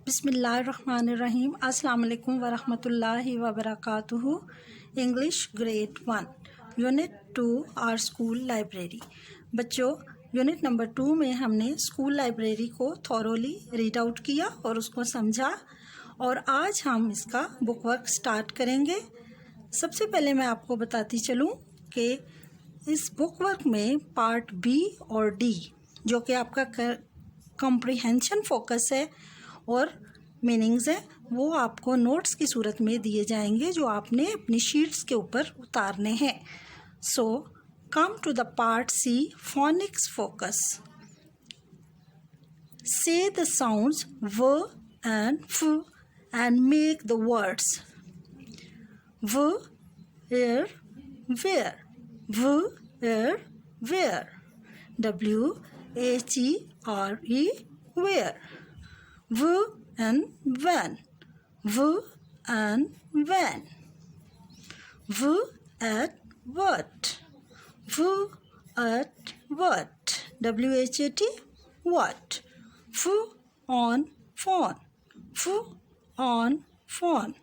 बिस्मिल्लाहिर्रहमानिर्रहीम। अस्सलाम वालेकुम वरहमतुल्लाहि वबरकातुहू। English grade 1 unit 2 our school library. बच्चों, यूनिट नंबर 2 में हमने स्कूल लाइब्रेरी को थॉरोली रीड आउट किया और उसको समझा, और आज हम इसका बुक वर्क स्टार्ट करेंगे। सबसे पहले मैं आपको बताती चलूँ कि इस बुक वर्क में पार्ट बी और डी, जो कि आपका कॉम्प्रिहेंशन फोकस है और मीनिंग्स है, वो आपको नोट्स की सूरत में दिए जाएंगे जो आपने अपनी शीट्स के ऊपर उतारने हैं। So come to the part C, phonics focus. Say the sounds w and f and make the words w air where, w air where, WHERE where, w and when, w and when, w at what, w at what, WHAT what, f on phone, f on phone,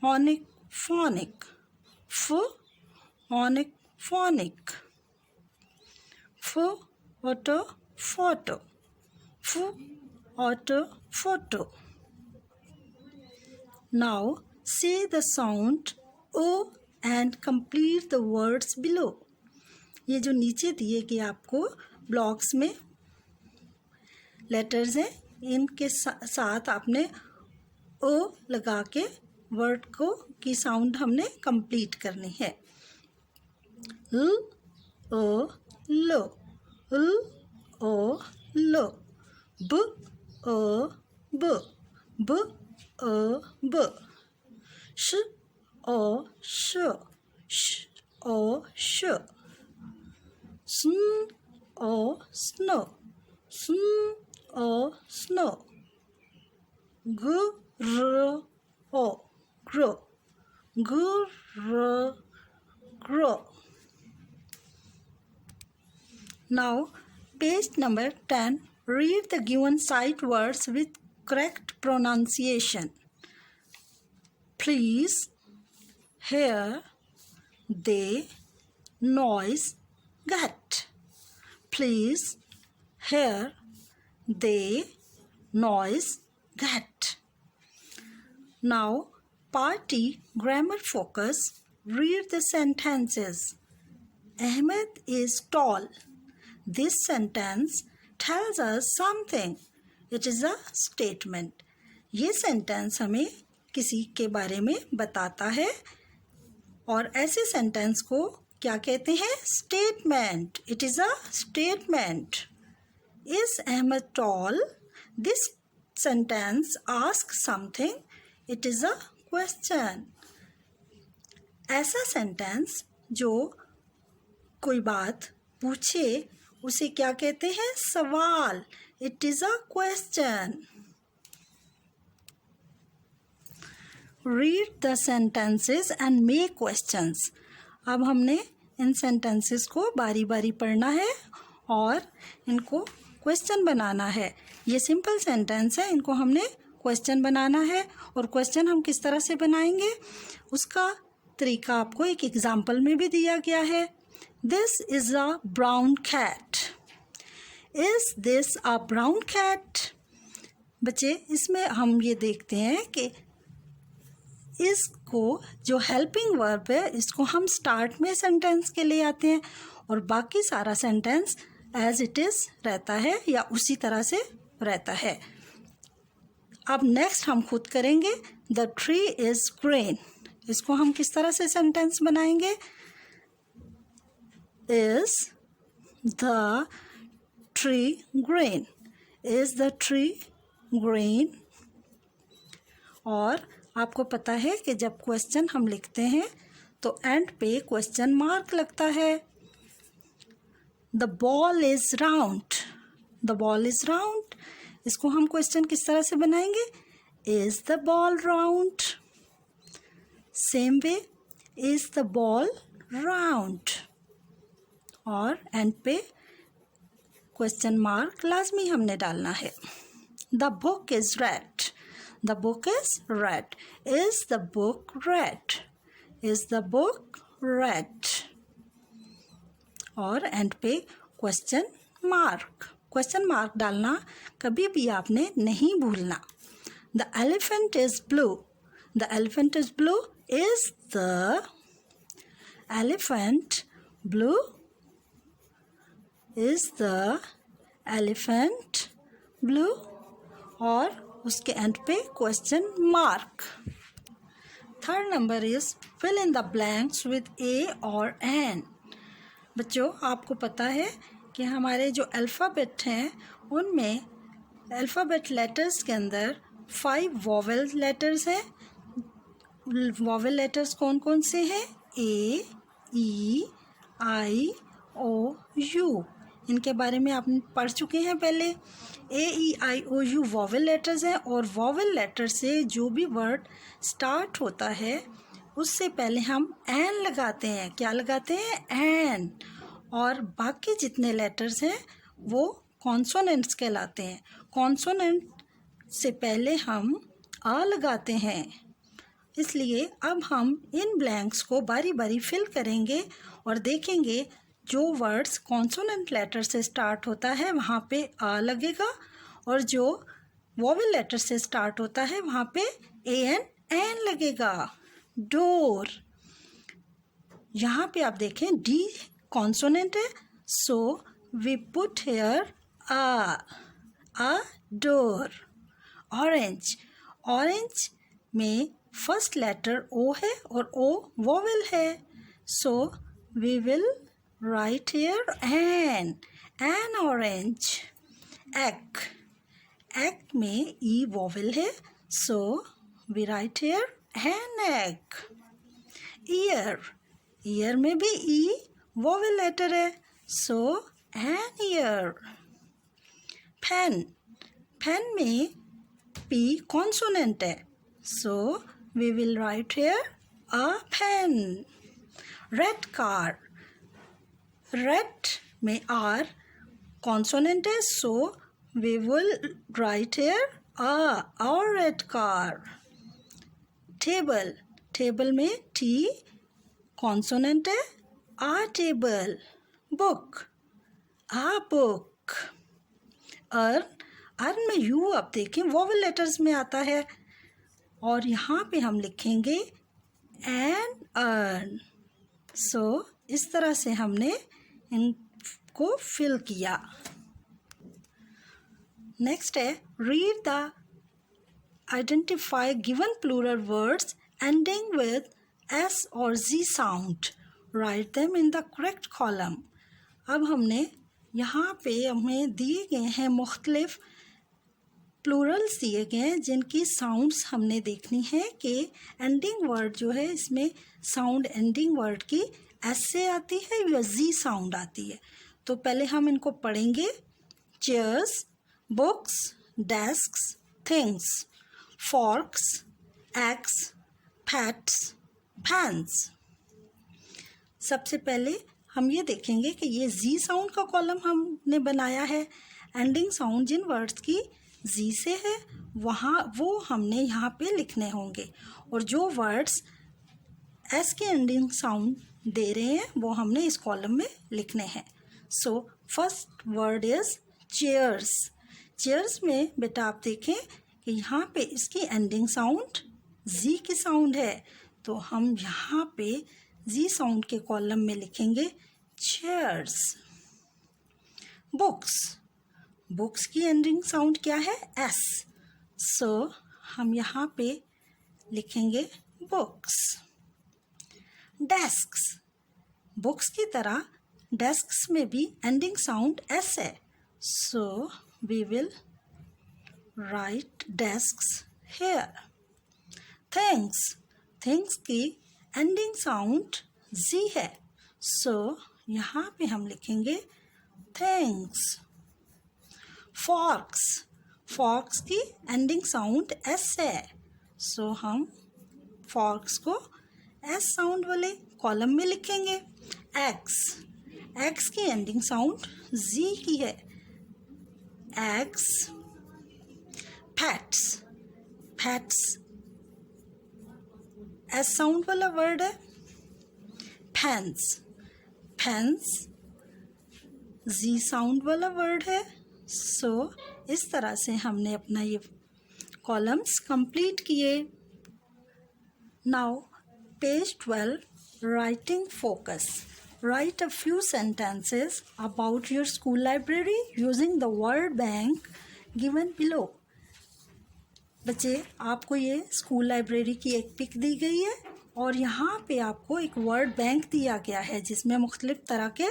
phonic phonic, phonic phonic, photo photo, auto photo. Now say the sound O and complete the words below. ये जो नीचे दिए गए आपको blocks में letters हैं, इनके साथ आपने ओ लगा के वर्ड को की साउंड हमने कंप्लीट करनी है। ल ओ लो, ल ओ लो, ब ओ ब, ब ओ ब, श ओ श, श ओ श, स्न ओ स्नो, स्न ओ स्नो, ग र ओ ग्रो, ग र grow. Now, page number 10. Read the given sight words with correct pronunciation. Please, hear, they, noise, get. Please, hear, they, noise, get. Now, party grammar focus. Read the sentences. Ahmed is tall. This sentence tells us something. It is a statement. ये sentence हमें किसी के बारे में बताता है, और ऐसे सेंटेंस को क्या कहते हैं? Statement. It is a statement. Is Ahmed tall? This sentence asks something. It is a question. ऐसा सेंटेंस जो कोई बात पूछे उसे क्या कहते हैं? सवाल. It is a question. Read the sentences and make questions. अब हमने इन सेंटेंसेस को बारी बारी पढ़ना है और इनको क्वेश्चन बनाना है. ये सिंपल सेंटेंस है, इनको हमने क्वेश्चन बनाना है. और क्वेश्चन हम किस तरह से बनाएंगे उसका तरीका आपको एक एग्जाम्पल में भी दिया गया है. This is a brown cat. Is this a brown cat? बच्चे, इसमें हम ये देखते हैं कि इसको जो हेल्पिंग वर्ब है इसको हम स्टार्ट में सेंटेंस के ले आते हैं और बाकी सारा सेंटेंस एज इट इज़ रहता है या उसी तरह से रहता है. अब नेक्स्ट हम खुद करेंगे. The tree is green. इसको हम किस तरह से सेंटेंस बनाएंगे? Is the tree green? Is the tree green? और आपको पता है कि जब क्वेश्चन हम लिखते हैं तो एंड पे क्वेश्चन मार्क लगता है. The ball is round. The ball is round. इसको हम क्वेश्चन किस तरह से बनाएंगे? Is the ball round? Same way, is the ball round? और एंड पे क्वेश्चन मार्क लाजमी हमने डालना है। The book is red, the book is red, is the book red, is the book red. और एंड पे क्वेश्चन मार्क डालना कभी भी आपने नहीं भूलना। The elephant is blue, the elephant is blue, is the elephant blue, is the elephant blue. और उसके एंड पे question mark. Third number is fill in the blanks with ए और एन। बच्चों, आपको पता है कि हमारे जो अल्फ़ाबेट हैं उनमें अल्फ़ाबेट लेटर्स के अंदर 5 वोवेल लेटर्स हैं। वोवेल लेटर्स कौन कौन से हैं? ए, ई, आई, ओ, यू। इनके बारे में आपने पढ़ चुके हैं पहले। ए, ई, आई, ओ, यू वोवेल लेटर्स हैं और वोवेल लेटर से जो भी वर्ड स्टार्ट होता है उससे पहले हम एन लगाते हैं। क्या लगाते हैं? एन। और बाकी जितने लेटर्स हैं वो कॉन्सोनेंट्स कहलाते हैं। कॉन्सोनेंट से पहले हम आ लगाते हैं। इसलिए अब हम इन ब्लैंक्स को बारी बारी फिल करेंगे और देखेंगे जो वर्ड्स कॉन्सोनेंट लेटर से स्टार्ट होता है वहाँ पे आ लगेगा और जो वोवेल लेटर से स्टार्ट होता है वहाँ पे ए एन लगेगा। डोर, यहाँ पे आप देखें डी कॉन्सोनेंट है, so we put here a door. Orange, orange में फर्स्ट लेटर ओ है और ओ वोवेल है, so we will write here an orange. Egg, egg में ई वोवेल है, so we write here an egg. Year, year में भी E vowel letter है, so an year. Pen, pen में P consonant है, so we will write here a pen. Red car, red में R consonant है, so we will write here a red car. Table, table में T consonant है, a table. Book, a book. Earn, earn में you आप देखें vowel letters में आता है और यहाँ पे हम लिखेंगे एन अर्न। सो इस तरह से हमने इनको फिल किया। नेक्स्ट है read the identify given plural words ending with S और Z sound, write them in the correct column. अब हमने यहाँ पे हमें दिए गए हैं मुख्तलिफ प्लूरल्स दिए गए हैं जिनकी साउंड्स हमने देखनी है कि एंडिंग वर्ड जो है इसमें साउंड एंडिंग वर्ड की एस से आती है या जी साउंड आती है। तो पहले हम इनको पढ़ेंगे। Chairs, books, desks, things, forex, eggs, fats, fans. सबसे पहले हम ये देखेंगे कि ये जी साउंड का कॉलम हमने बनाया है। एंडिंग साउंड जिन वर्ड्स की जी से है वहाँ वो हमने यहाँ पे लिखने होंगे और जो वर्ड्स एस के एंडिंग साउंड दे रहे हैं वो हमने इस कॉलम में लिखने हैं। So first word is chairs. Chairs में बेटा आप देखें कि यहाँ पे इसकी एंडिंग साउंड जी की साउंड है, तो हम यहाँ पे जी साउंड के कॉलम में लिखेंगे चेयर्स। बुक्स, बुक्स की एंडिंग साउंड क्या है? एस, सो हम यहाँ पे लिखेंगे बुक्स। डेस्क्स, बुक्स की तरह डेस्क्स में भी एंडिंग साउंड एस है, so we will write desks here. Things, things की एंडिंग साउंड जी है, सो यहाँ पे हम लिखेंगे थिंग्स। फॉर्क्स, फॉर्क्स की एंडिंग साउंड एस है, सो हम फॉर्क्स को एस साउंड वाले कॉलम में लिखेंगे। एग्स, एग्स की एंडिंग साउंड जी की है, eggs, fats, fats S sound वाला वर्ड है, फैंस, फैंस जी साउंड वाला वर्ड है। सो इस तरह से हमने अपना ये कॉलम्स कंप्लीट किए। Now page 12, writing focus. Write a few sentences about your school library using the word bank given below. बच्चे, आपको ये स्कूल लाइब्रेरी की एक पिक दी गई है और यहाँ पे आपको एक वर्ड बैंक दिया गया है जिसमें मुख्तलिफ तरह के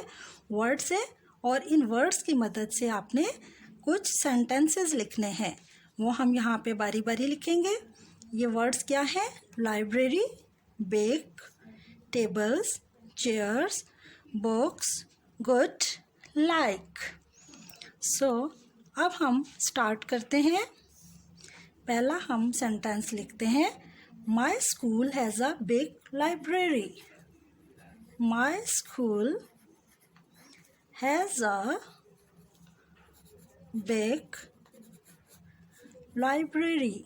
वर्ड्स हैं और इन वर्ड्स की मदद से आपने कुछ सेंटेंसेस लिखने हैं। वो हम यहाँ पे बारी बारी लिखेंगे। ये वर्ड्स क्या हैं? Library, bake, tables, chairs, books, good, like. So अब हम स्टार्ट करते हैं। पहला हम सेंटेंस लिखते हैं, my school has a big library. My school has a big library.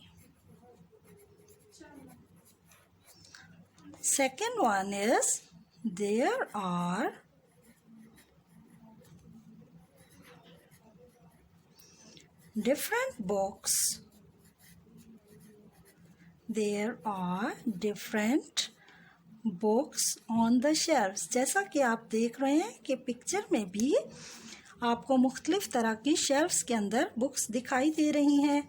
Second one is, there are different books. There are different books on the shelves. जैसा कि आप देख रहे हैं कि पिक्चर में भी आपको मुख्तलिफ तरह की शेल्फ्स के अंदर बुक्स दिखाई दे रही हैं।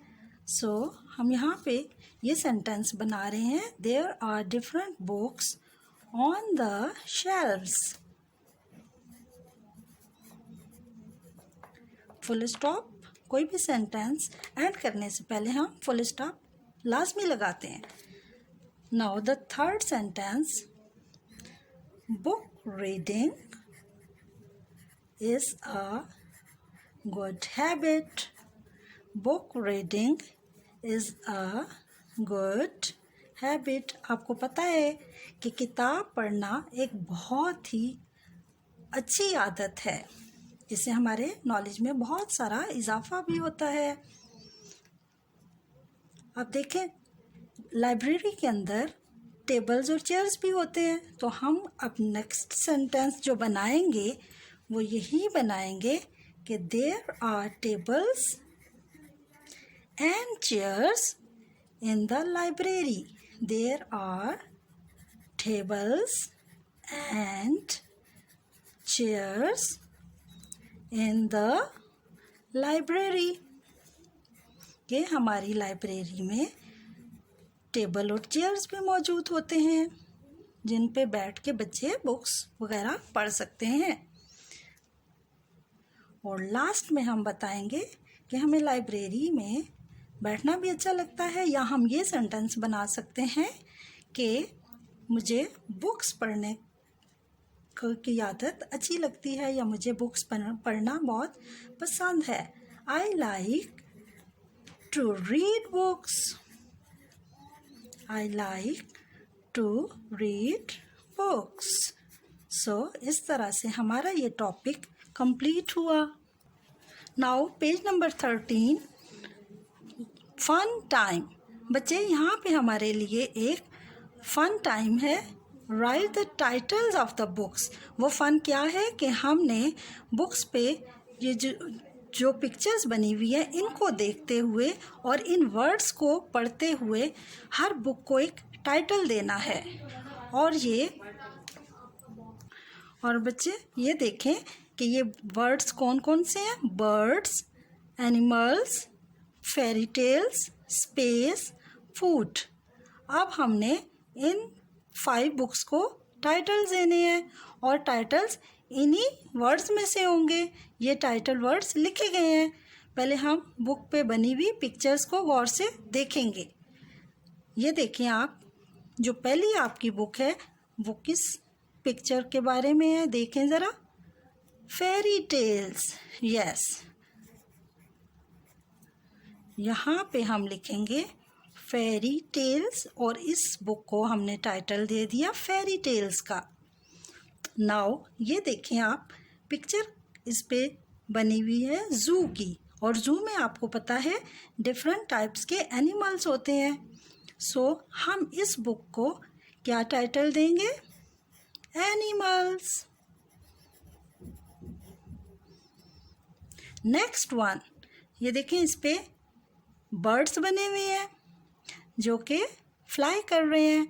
सो हम यहाँ पे ये सेंटेंस बना रहे हैं, there are different books on the shelves. Full stop, कोई भी सेंटेंस ऐड करने से पहले हम फुल स्टॉप लाजमी लगाते हैं। Now the third sentence, book reading is a good habit. Book reading is a good habit. आपको पता है कि किताब पढ़ना एक बहुत ही अच्छी आदत है, जिससे हमारे नॉलेज में बहुत सारा इजाफा भी होता है। अब देखें, लाइब्रेरी के अंदर टेबल्स और चेयर्स भी होते हैं, तो हम अब नेक्स्ट सेंटेंस जो बनाएंगे वो यही बनाएंगे कि there are tables and chairs in the library. There are tables and chairs in the library. कि हमारी लाइब्रेरी में टेबल और चेयर्स भी मौजूद होते हैं जिन पे बैठ के बच्चे बुक्स वगैरह पढ़ सकते हैं। और लास्ट में हम बताएंगे कि हमें लाइब्रेरी में बैठना भी अच्छा लगता है, या हम ये सेंटेंस बना सकते हैं कि मुझे बुक्स पढ़ने की आदत अच्छी लगती है, या मुझे बुक्स पढ़ना बहुत पसंद है। I like to read books. I like to read books. So इस तरह से हमारा ये टॉपिक कंप्लीट हुआ। Now page number 13, fun time. बच्चे, यहाँ पे हमारे लिए एक फन टाइम है, write the titles of the books. वो फन क्या है कि हमने बुक्स पे ये जो पिक्चर्स बनी हुई है इनको देखते हुए और इन वर्ड्स को पढ़ते हुए हर बुक को एक टाइटल देना है। और बच्चे ये देखें कि ये वर्ड्स कौन कौन से हैं? Birds, animals, fairy tales, space, food. अब हमने इन 5 बुक्स को टाइटल्स देने हैं और टाइटल्स इन्हीं वर्ड्स में से होंगे। ये टाइटल वर्ड्स लिखे गए हैं। पहले हम बुक पे बनी हुई पिक्चर्स को गौर से देखेंगे। ये देखें आप, जो पहली आपकी बुक है वो किस पिक्चर के बारे में है? देखें ज़रा, फेरी टेल्स। यस, यहाँ पे हम लिखेंगे फेरी टेल्स और इस बुक को हमने टाइटल दे दिया फेरी टेल्स का। नाउ ये देखें आप, पिक्चर इस पे बनी हुई है ज़ू की और ज़ू में आपको पता है डिफरेंट टाइप्स के एनिमल्स होते हैं। सो हम इस बुक को क्या टाइटल देंगे? एनिमल्स। नेक्स्ट वन, ये देखें, इस पे बर्ड्स बने हुए हैं जो कि फ्लाई कर रहे हैं,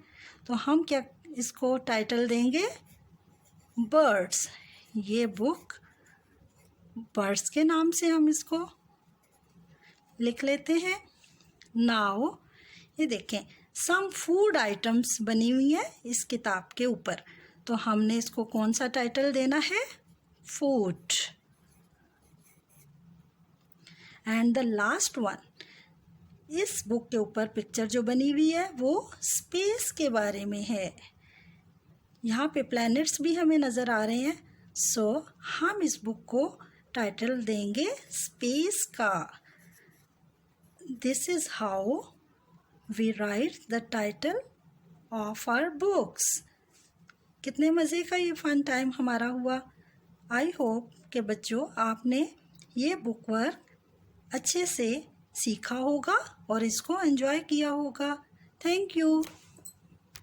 तो हम क्या इसको टाइटल देंगे? बर्ड्स। ये बुक बर्ड्स के नाम से हम इसको लिख लेते हैं। नाउ ये देखें, सम फूड आइटम्स बनी हुई है इस किताब के ऊपर, तो हमने इसको कौन सा टाइटल देना है? Food. And the last one, इस बुक के ऊपर पिक्चर जो बनी हुई है वो स्पेस के बारे में है। यहाँ पे प्लैनेट्स भी हमें नज़र आ रहे हैं। सो हम इस बुक को टाइटल देंगे स्पेस का। This is how we write the title of our books. कितने मज़े का ये फन टाइम हमारा हुआ। आई होप कि बच्चों आपने ये बुक वर्क अच्छे से सीखा होगा और इसको एंजॉय किया होगा। Thank you.